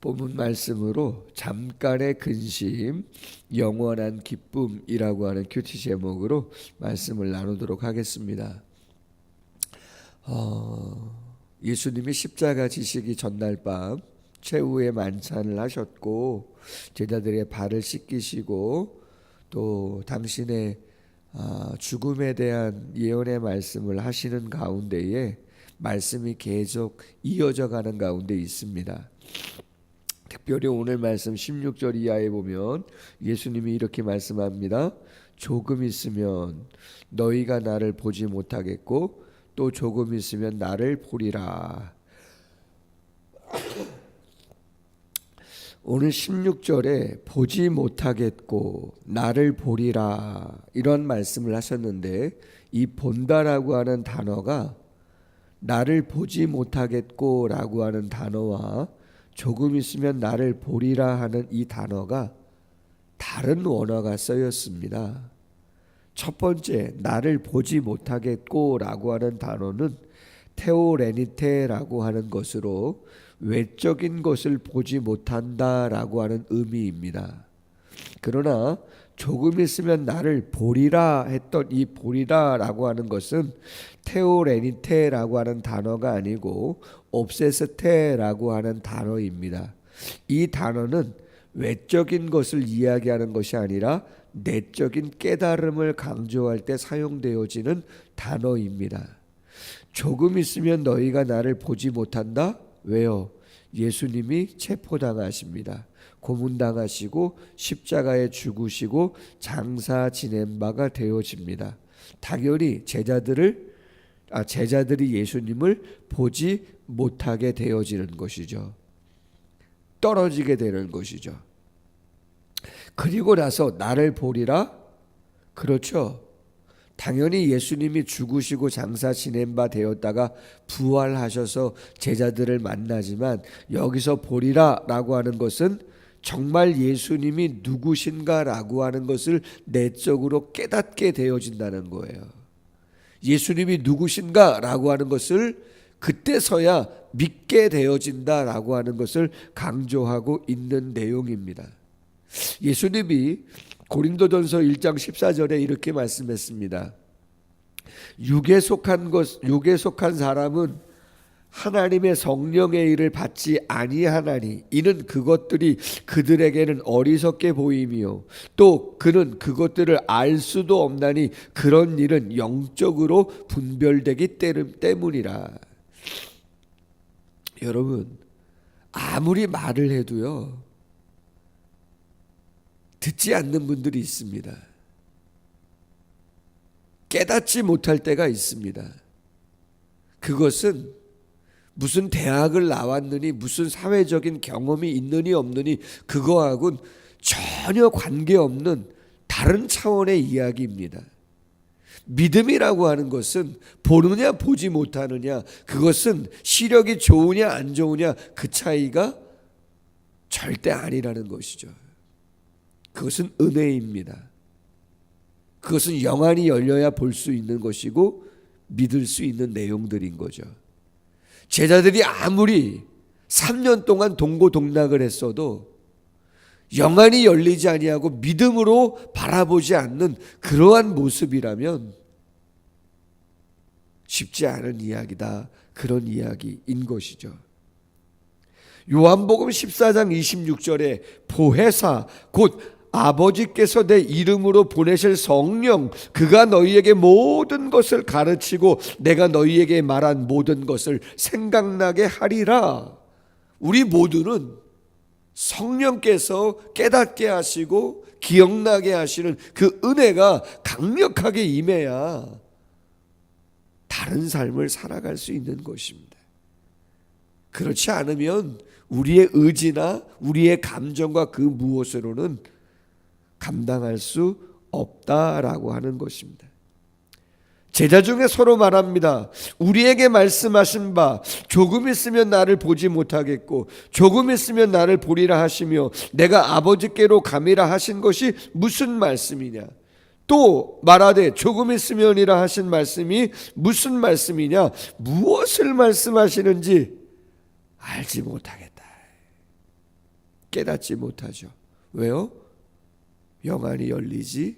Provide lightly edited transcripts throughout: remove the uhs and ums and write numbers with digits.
본문 말씀으로 잠깐의 근심, 영원한 기쁨이라고 하는 큐티 제목으로 말씀을 나누도록 하겠습니다. 예수님이 십자가 지시기 전날 밤 최후의 만찬을 하셨고 제자들의 발을 씻기시고 또 당신의 죽음에 대한 예언의 말씀을 하시는 가운데에 말씀이 계속 이어져 가는 가운데 있습니다. 특별히 오늘 말씀 16절 이하에 보면 예수님이 이렇게 말씀합니다. 조금 있으면 너희가 나를 보지 못하겠고 또 조금 있으면 나를 보리라. 오늘 16절에 보지 못하겠고 나를 보리라 이런 말씀을 하셨는데 이 본다라고 하는 단어가 나를 보지 못하겠고 라고 하는 단어와 조금 있으면 나를 보리라 하는 이 단어가 다른 원어가 쓰였습니다. 첫 번째 나를 보지 못하겠고 라고 하는 단어는 테오레니테라고 하는 것으로 외적인 것을 보지 못한다 라고 하는 의미입니다. 그러나 조금 있으면 나를 보리라 했던 이 보리라 라고 하는 것은 테오레니테라고 하는 단어가 아니고 옵세스테라고 하는 단어입니다. 이 단어는 외적인 것을 이야기하는 것이 아니라 내적인 깨달음을 강조할 때 사용되어지는 단어입니다. 조금 있으면 너희가 나를 보지 못한다? 왜요? 예수님이 체포당하십니다. 고문당하시고 십자가에 죽으시고 장사 지낸 바가 되어집니다. 당연히 제자들이 예수님을 보지 못하게 되어지는 것이죠. 떨어지게 되는 것이죠. 그리고 나서 나를 보리라? 그렇죠. 당연히 예수님이 죽으시고 장사 지낸 바 되었다가 부활하셔서 제자들을 만나지만 여기서 보리라 라고 하는 것은 정말 예수님이 누구신가 라고 하는 것을 내적으로 깨닫게 되어진다는 거예요. 예수님이 누구신가 라고 하는 것을 그때서야 믿게 되어진다 라고 하는 것을 강조하고 있는 내용입니다. 예수님이 고린도전서 1장 14절에 이렇게 말씀했습니다. 육에 속한 사람은 하나님의 성령의 일을 받지 아니하나니 이는 그것들이 그들에게는 어리석게 보이며 또 그는 그것들을 알 수도 없나니 그런 일은 영적으로 분별되기 때문이라. 여러분, 아무리 말을 해도요 듣지 않는 분들이 있습니다. 깨닫지 못할 때가 있습니다. 그것은 무슨 대학을 나왔느니 무슨 사회적인 경험이 있느니 없느니 그거하고는 전혀 관계없는 다른 차원의 이야기입니다. 믿음이라고 하는 것은 보느냐 보지 못하느냐, 그것은 시력이 좋으냐 안 좋으냐 그 차이가 절대 아니라는 것이죠. 그것은 은혜입니다. 그것은 영안이 열려야 볼 수 있는 것이고 믿을 수 있는 내용들인 거죠. 제자들이 아무리 3년 동안 동고동락을 했어도 영안이 열리지 아니하고 믿음으로 바라보지 않는 그러한 모습이라면 쉽지 않은 이야기다, 그런 이야기인 것이죠. 요한복음 14장 26절에 보혜사 곧 아버지께서 내 이름으로 보내실 성령 그가 너희에게 모든 것을 가르치고 내가 너희에게 말한 모든 것을 생각나게 하리라. 우리 모두는 성령께서 깨닫게 하시고 기억나게 하시는 그 은혜가 강력하게 임해야 다른 삶을 살아갈 수 있는 것입니다. 그렇지 않으면 우리의 의지나 우리의 감정과 그 무엇으로는 감당할 수 없다라고 하는 것입니다. 제자 중에 서로 말합니다. 우리에게 말씀하신 바 조금 있으면 나를 보지 못하겠고 조금 있으면 나를 보리라 하시며 내가 아버지께로 가미라 하신 것이 무슨 말씀이냐. 또 말하되 조금 있으면이라 하신 말씀이 무슨 말씀이냐. 무엇을 말씀하시는지 알지 못하겠다. 깨닫지 못하죠. 왜요? 영안이 열리지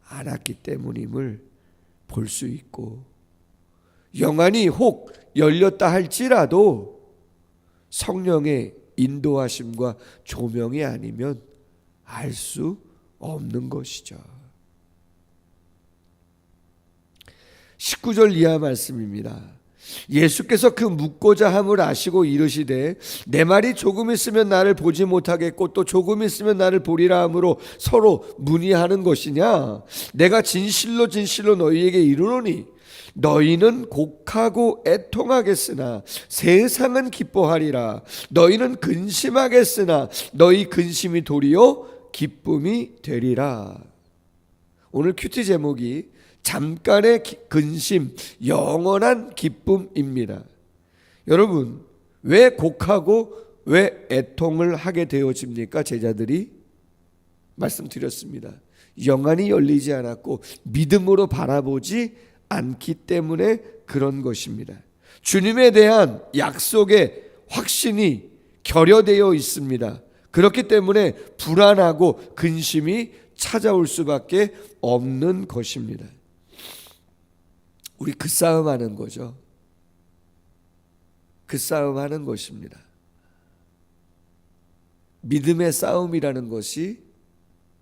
않았기 때문임을 볼 수 있고, 영안이 혹 열렸다 할지라도 성령의 인도하심과 조명이 아니면 알 수 없는 것이죠. 19절 이하 말씀입니다. 예수께서 그 묻고자 함을 아시고 이르시되 내 말이 조금 있으면 나를 보지 못하겠고 또 조금 있으면 나를 보리라 함으로 서로 문의하는 것이냐? 내가 진실로 진실로 너희에게 이르노니 너희는 곡하고 애통하겠으나 세상은 기뻐하리라. 너희는 근심하겠으나 너희 근심이 도리어 기쁨이 되리라. 오늘 큐티 제목이 잠깐의 근심, 영원한 기쁨입니다. 여러분, 왜 곡하고 왜 애통을 하게 되어집니까? 제자들이 말씀드렸습니다. 영안이 열리지 않았고 믿음으로 바라보지 않기 때문에 그런 것입니다. 주님에 대한 약속의 확신이 결여되어 있습니다. 그렇기 때문에 불안하고 근심이 찾아올 수밖에 없는 것입니다. 우리 그 싸움하는 거죠. 그 싸움하는 것입니다. 믿음의 싸움이라는 것이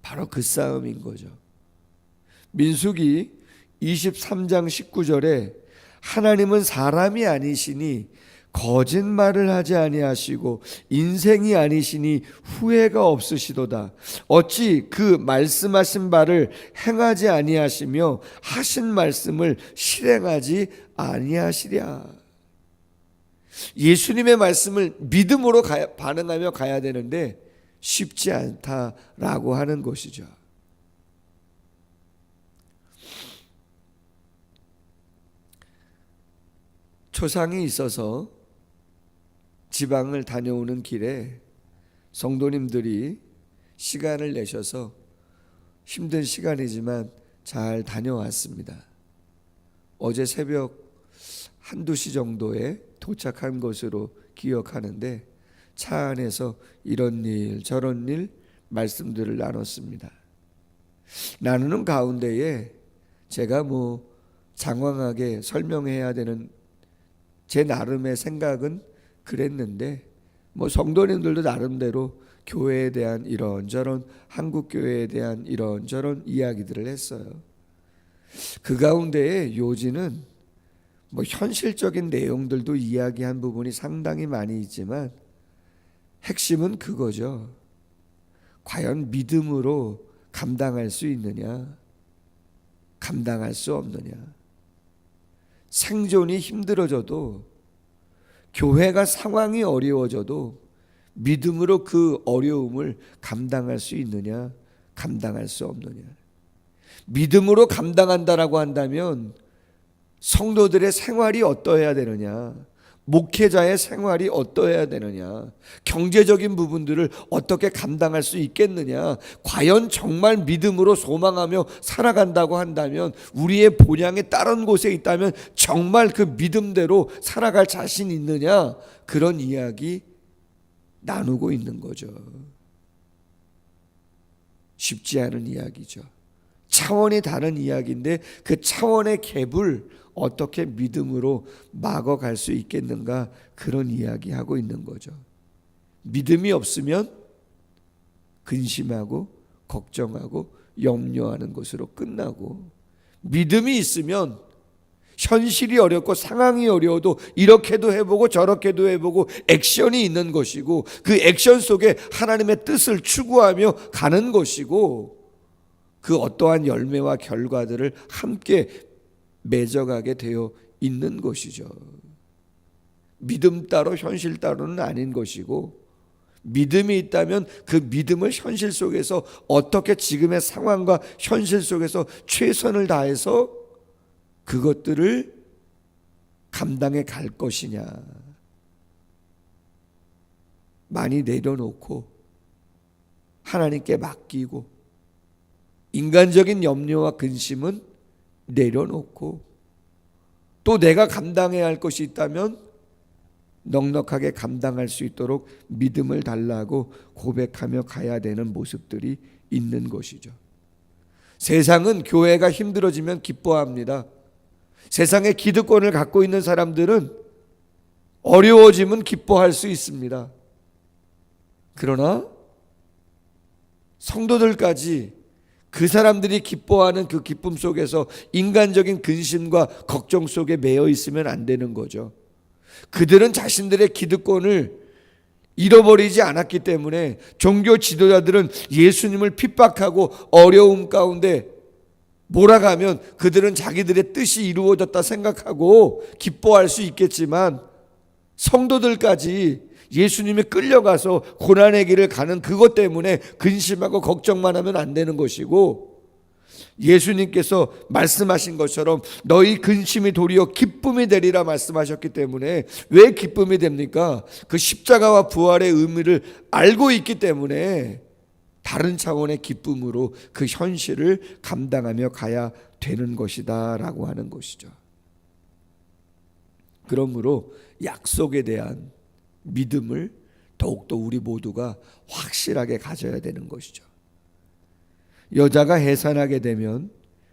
바로 그 싸움인 거죠. 민수기 23장 19절에 하나님은 사람이 아니시니 거짓말을 하지 아니하시고 인생이 아니시니 후회가 없으시도다. 어찌 그 말씀하신 바를 행하지 아니하시며 하신 말씀을 실행하지 아니하시랴. 예수님의 말씀을 믿음으로 반응하며 가야 되는데 쉽지 않다라고 하는 것이죠. 초상이 있어서 지방을 다녀오는 길에 성도님들이 시간을 내셔서 힘든 시간이지만 잘 다녀왔습니다. 어제 새벽 1-2시 정도에 도착한 것으로 기억하는데 차 안에서 이런 일 저런 일 말씀들을 나눴습니다. 나누는 가운데에 제가 장황하게 설명해야 되는 제 나름의 생각은 그랬는데 성도님들도 나름대로 교회에 대한 이런저런 한국교회에 대한 이런저런 이야기들을 했어요. 그 가운데에 요지는 현실적인 내용들도 이야기한 부분이 상당히 많이 있지만 핵심은 그거죠. 과연 믿음으로 감당할 수 있느냐, 감당할 수 없느냐. 생존이 힘들어져도 교회가 상황이 어려워져도 믿음으로 그 어려움을 감당할 수 있느냐, 감당할 수 없느냐. 믿음으로 감당한다라고 한다면 성도들의 생활이 어떠해야 되느냐, 목회자의 생활이 어떠해야 되느냐, 경제적인 부분들을 어떻게 감당할 수 있겠느냐, 과연 정말 믿음으로 소망하며 살아간다고 한다면 우리의 본향에 다른 곳에 있다면 정말 그 믿음대로 살아갈 자신 있느냐, 그런 이야기 나누고 있는 거죠. 쉽지 않은 이야기죠. 차원이 다른 이야기인데 그 차원의 갭을 어떻게 믿음으로 막아갈 수 있겠는가, 그런 이야기하고 있는 거죠. 믿음이 없으면 근심하고 걱정하고 염려하는 것으로 끝나고, 믿음이 있으면 현실이 어렵고 상황이 어려워도 이렇게도 해보고 저렇게도 해보고 액션이 있는 것이고, 그 액션 속에 하나님의 뜻을 추구하며 가는 것이고, 그 어떠한 열매와 결과들을 함께 맺어가게 되어 있는 것이죠. 믿음 따로 현실 따로는 아닌 것이고, 믿음이 있다면 그 믿음을 현실 속에서 어떻게 지금의 상황과 현실 속에서 최선을 다해서 그것들을 감당해 갈 것이냐. 많이 내려놓고 하나님께 맡기고, 인간적인 염려와 근심은 내려놓고, 또 내가 감당해야 할 것이 있다면 넉넉하게 감당할 수 있도록 믿음을 달라고 고백하며 가야 되는 모습들이 있는 것이죠. 세상은 교회가 힘들어지면 기뻐합니다. 세상에 기득권을 갖고 있는 사람들은 어려워지면 기뻐할 수 있습니다. 그러나 성도들까지 그 사람들이 기뻐하는 그 기쁨 속에서 인간적인 근심과 걱정 속에 매여 있으면 안 되는 거죠. 그들은 자신들의 기득권을 잃어버리지 않았기 때문에 종교 지도자들은 예수님을 핍박하고 어려움 가운데 몰아가면 그들은 자기들의 뜻이 이루어졌다 생각하고 기뻐할 수 있겠지만, 성도들까지 예수님이 끌려가서 고난의 길을 가는 그것 때문에 근심하고 걱정만 하면 안 되는 것이고, 예수님께서 말씀하신 것처럼 너희 근심이 도리어 기쁨이 되리라 말씀하셨기 때문에, 왜 기쁨이 됩니까? 그 십자가와 부활의 의미를 알고 있기 때문에 다른 차원의 기쁨으로 그 현실을 감당하며 가야 되는 것이다 라고 하는 것이죠. 그러므로 약속에 대한 믿음을 더욱더 우리 모두가 확실하게 가져야 되는 것이죠. 여자가 해산하게 되면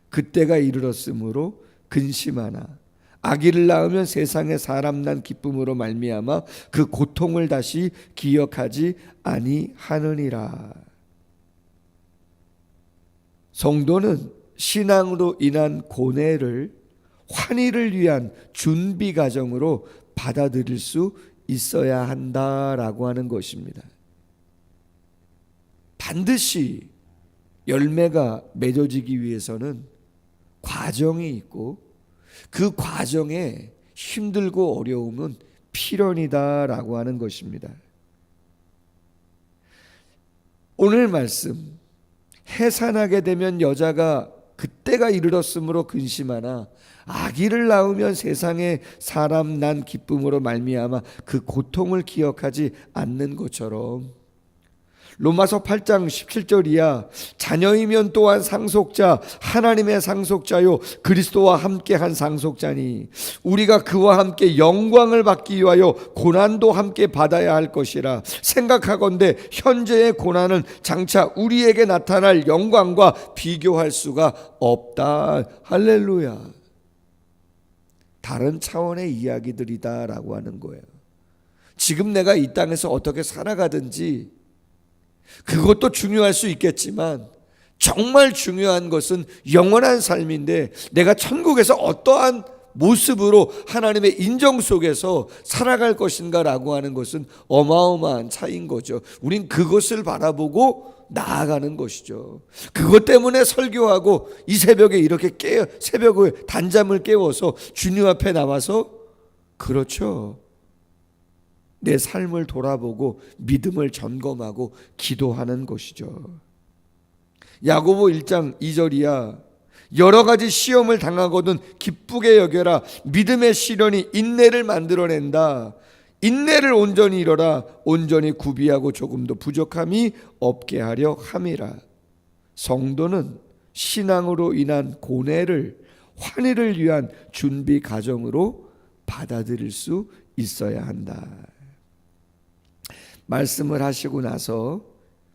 그때가 이르렀으므로 근심하나 아기를 낳으면 세상에 사람 난 기쁨으로 말미암아 그 고통을 다시 기억하지 아니하느니라. 성도는 신앙으로 인한 고뇌를 환희를 위한 준비 과정으로 받아들일 수 있어야 한다라고 하는 것입니다. 반드시 열매가 맺어지기 위해서는 과정이 있고 그 과정에 힘들고 어려움은 필연이다라고 하는 것입니다. 오늘 말씀, 해산하게 되면 여자가 그때가 이르렀으므로 근심하나 아기를 낳으면 세상에 사람 난 기쁨으로 말미암아 그 고통을 기억하지 않는 것처럼, 로마서 8장 17절 이하 자녀이면 또한 상속자, 하나님의 상속자요 그리스도와 함께한 상속자니 우리가 그와 함께 영광을 받기 위하여 고난도 함께 받아야 할 것이라 생각하건대 현재의 고난은 장차 우리에게 나타날 영광과 비교할 수가 없다. 할렐루야. 다른 차원의 이야기들이다라고 하는 거예요. 지금 내가 이 땅에서 어떻게 살아가든지 그것도 중요할 수 있겠지만, 정말 중요한 것은 영원한 삶인데 내가 천국에서 어떠한 모습으로 하나님의 인정 속에서 살아갈 것인가 라고 하는 것은 어마어마한 차이인 거죠. 우린 그것을 바라보고 나아가는 것이죠. 그것 때문에 설교하고 이 새벽에 이렇게 새벽에 단잠을 깨워서 주님 앞에 나와서, 그렇죠, 내 삶을 돌아보고 믿음을 점검하고 기도하는 것이죠. 야고보 1장 2절 이하 여러 가지 시험을 당하거든 기쁘게 여겨라. 믿음의 시련이 인내를 만들어낸다. 인내를 온전히 이뤄라. 온전히 구비하고 조금도 부족함이 없게 하려 함이라. 성도는 신앙으로 인한 고뇌를 환희를 위한 준비 과정으로 받아들일 수 있어야 한다. 말씀을 하시고 나서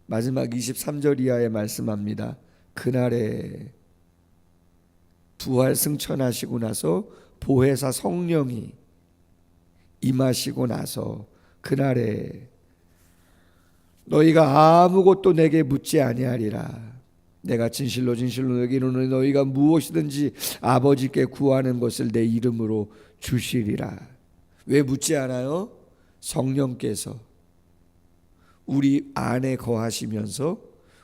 마지막 23절 이하에 말씀합니다. 그날에 부활 승천하시고 나서 보혜사 성령이 임하시고 나서 그날에 너희가 아무것도 내게 묻지 아니하리라. 내가 진실로 진실로 너희에게 이르노니 너희가 무엇이든지 아버지께 구하는 것을 내 이름으로 주시리라. 왜 묻지 않아요? 성령께서 우리 안에 거하시면서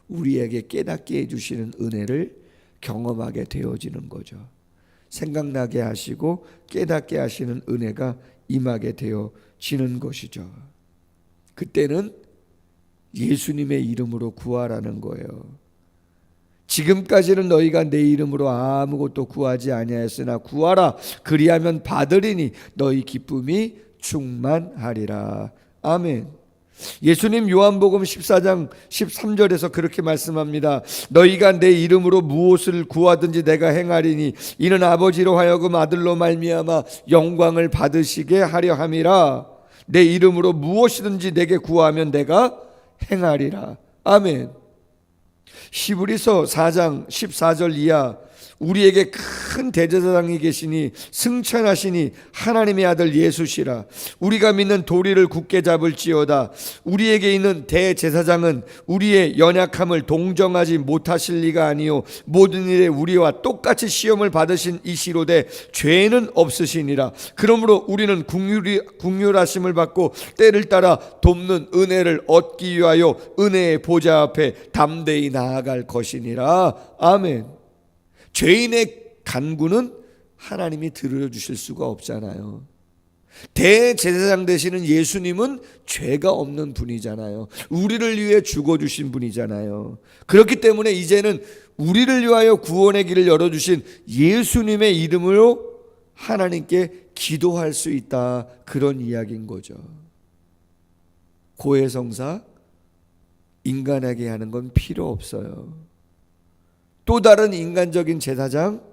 우리에게 깨닫게 해주시는 은혜를 경험하게 되어지는 거죠. 생각나게 하시고 깨닫게 하시는 은혜가 임하게 되어지는 것이죠. 그때는 예수님의 이름으로 구하라는 거예요. 지금까지는 너희가 내 이름으로 아무것도 구하지 아니하였으나 구하라. 그리하면 받으리니 너희 기쁨이 충만하리라. 아멘. 예수님 요한복음 14장 13절에서 그렇게 말씀합니다. 너희가 내 이름으로 무엇을 구하든지 내가 행하리니 이는 아버지로 하여금 아들로 말미암아 영광을 받으시게 하려 함이라. 내 이름으로 무엇이든지 내게 구하면 내가 행하리라. 아멘. 히브리서 4장 14절 이하, 우리에게 큰 대제사장이 계시니 승천하시니 하나님의 아들 예수시라. 우리가 믿는 도리를 굳게 잡을지어다. 우리에게 있는 대제사장은 우리의 연약함을 동정하지 못하실 리가 아니요 모든 일에 우리와 똑같이 시험을 받으신 이시로되 죄는 없으시니라. 그러므로 우리는 긍휼하심을 받고 때를 따라 돕는 은혜를 얻기 위하여 은혜의 보좌 앞에 담대히 나아갈 것이니라. 아멘. 죄인의 간구는 하나님이 들어주실 수가 없잖아요. 대제사장 되시는 예수님은 죄가 없는 분이잖아요. 우리를 위해 죽어주신 분이잖아요. 그렇기 때문에 이제는 우리를 위하여 구원의 길을 열어주신 예수님의 이름으로 하나님께 기도할 수 있다, 그런 이야기인 거죠. 고해성사 인간에게 하는 건 필요 없어요. 또 다른 인간적인 제사장,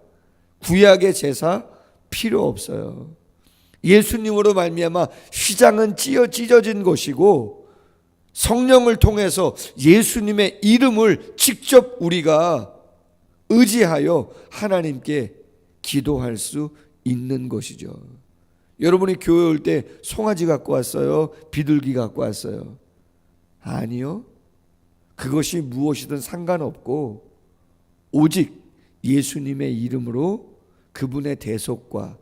구약의 제사 필요 없어요. 예수님으로 말미암아 휘장은 찢어진 것이고 성령을 통해서 예수님의 이름을 직접 우리가 의지하여 하나님께 기도할 수 있는 것이죠. 여러분이 교회 올 때 송아지 갖고 왔어요? 비둘기 갖고 왔어요? 아니요. 그것이 무엇이든 상관없고 오직 예수님의 이름으로 그분의 대속과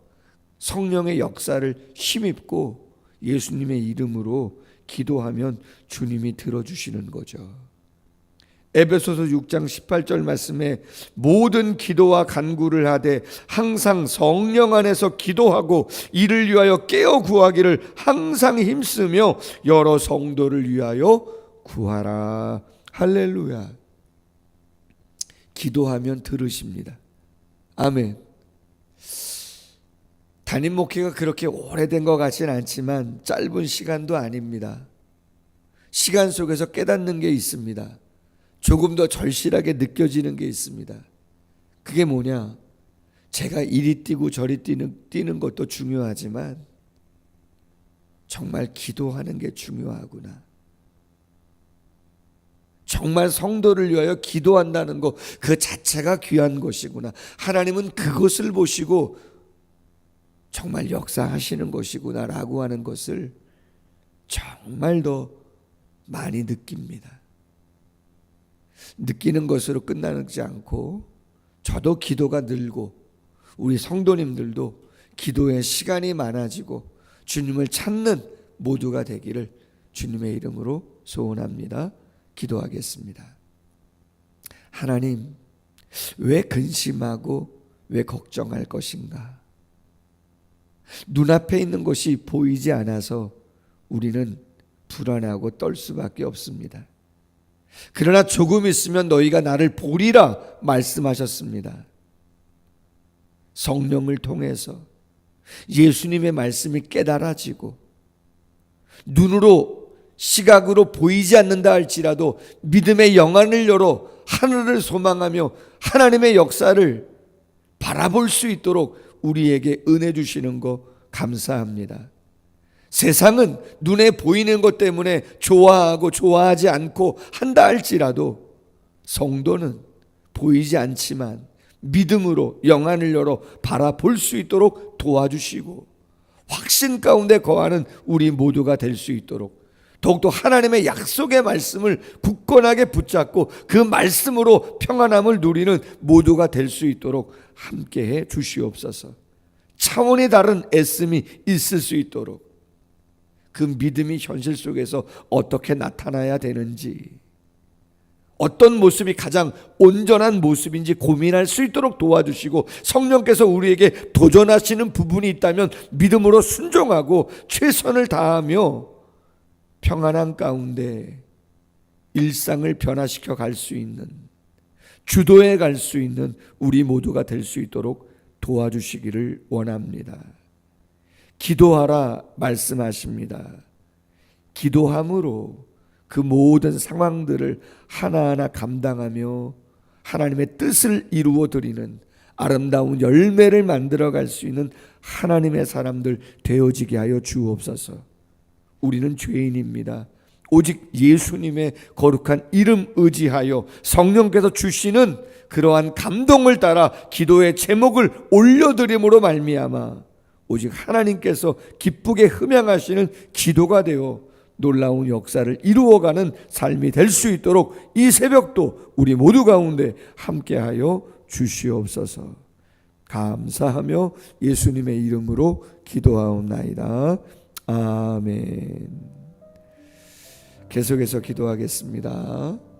성령의 역사를 힘입고 예수님의 이름으로 기도하면 주님이 들어주시는 거죠. 에베소서 6장 18절 말씀에 모든 기도와 간구를 하되 항상 성령 안에서 기도하고 이를 위하여 깨어 구하기를 항상 힘쓰며 여러 성도를 위하여 구하라. 할렐루야. 기도하면 들으십니다. 아멘. 담임 목회가 그렇게 오래된 것 같지는 않지만 짧은 시간도 아닙니다. 시간 속에서 깨닫는 게 있습니다. 조금 더 절실하게 느껴지는 게 있습니다. 그게 뭐냐? 제가 이리 뛰고 저리 뛰는 것도 중요하지만 정말 기도하는 게 중요하구나. 정말 성도를 위하여 기도한다는 것, 그 자체가 귀한 것이구나. 하나님은 그것을 보시고 정말 역사하시는 것이구나 라고 하는 것을 정말 더 많이 느낍니다. 느끼는 것으로 끝나지 않고 저도 기도가 늘고 우리 성도님들도 기도의 시간이 많아지고 주님을 찾는 모두가 되기를 주님의 이름으로 소원합니다. 기도하겠습니다. 하나님, 왜 근심하고 왜 걱정할 것인가? 눈앞에 있는 것이 보이지 않아서 우리는 불안하고 떨 수밖에 없습니다. 그러나 조금 있으면 너희가 나를 보리라 말씀하셨습니다. 성령을 통해서 예수님의 말씀이 깨달아지고 눈으로 시각으로 보이지 않는다 할지라도 믿음의 영안을 열어 하늘을 소망하며 하나님의 역사를 바라볼 수 있도록 우리에게 은혜 주시는 거 감사합니다. 세상은 눈에 보이는 것 때문에 좋아하고 좋아하지 않고 한다 할지라도 성도는 보이지 않지만 믿음으로 영안을 열어 바라볼 수 있도록 도와주시고 확신 가운데 거하는 우리 모두가 될 수 있도록 더욱더 하나님의 약속의 말씀을 굳건하게 붙잡고 그 말씀으로 평안함을 누리는 모두가 될 수 있도록 함께해 주시옵소서. 차원이 다른 애씀이 있을 수 있도록 그 믿음이 현실 속에서 어떻게 나타나야 되는지, 어떤 모습이 가장 온전한 모습인지 고민할 수 있도록 도와주시고 성령께서 우리에게 도전하시는 부분이 있다면 믿음으로 순종하고 최선을 다하며 평안한 가운데 일상을 변화시켜 갈 수 있는, 주도해 갈 수 있는 우리 모두가 될 수 있도록 도와주시기를 원합니다. 기도하라 말씀하십니다. 기도함으로 그 모든 상황들을 하나하나 감당하며 하나님의 뜻을 이루어 드리는 아름다운 열매를 만들어 갈 수 있는 하나님의 사람들 되어지게 하여 주옵소서. 우리는 죄인입니다. 오직 예수님의 거룩한 이름 의지하여 성령께서 주시는 그러한 감동을 따라 기도의 제목을 올려드림으로 말미암아 오직 하나님께서 기쁘게 흠양하시는 기도가 되어 놀라운 역사를 이루어가는 삶이 될 수 있도록 이 새벽도 우리 모두 가운데 함께하여 주시옵소서. 감사하며 예수님의 이름으로 기도하옵나이다. 아멘. 계속해서 기도하겠습니다.